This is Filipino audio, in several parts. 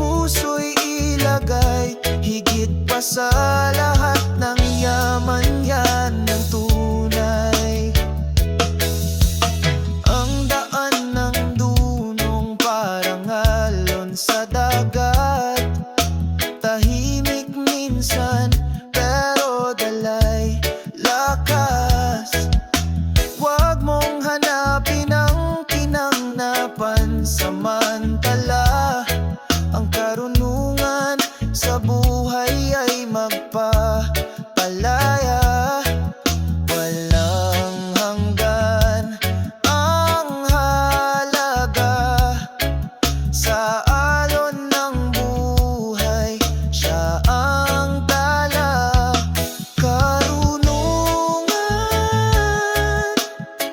puso'y ilagay, higit pa sa lahat ng yaman yan ng tunay. Ang daan ng dunong parang alon sa dagat, tahimik minsan pero dalay lakas. Huwag mong hanapin ang kinang na pansamantala. Ang karunungan sa buhay ay magpapalaya. Walang hanggan ang halaga sa alon ng buhay, siya ang tala. Karunungan,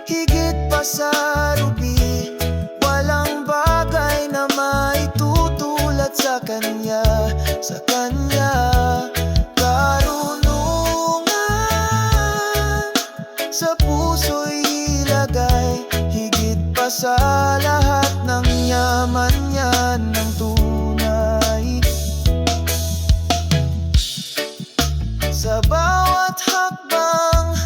higit pa sa rubi, walang bagay na maitutulad sa kanya, sa kanya. Karunungan, sa puso'y ilagay, higit pa sa lahat ng yaman yan ng tunay. Sa bawat hakbang,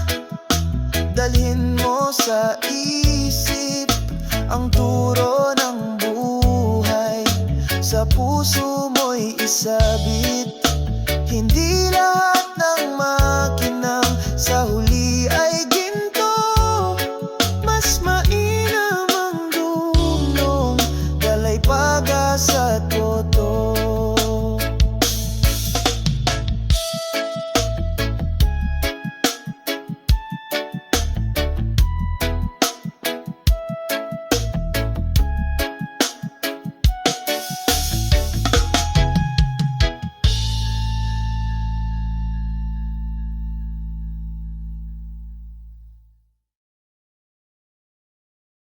dalhin mo sa isip ang turo ng buhay. Sa puso mo'y isabit, hindi lahat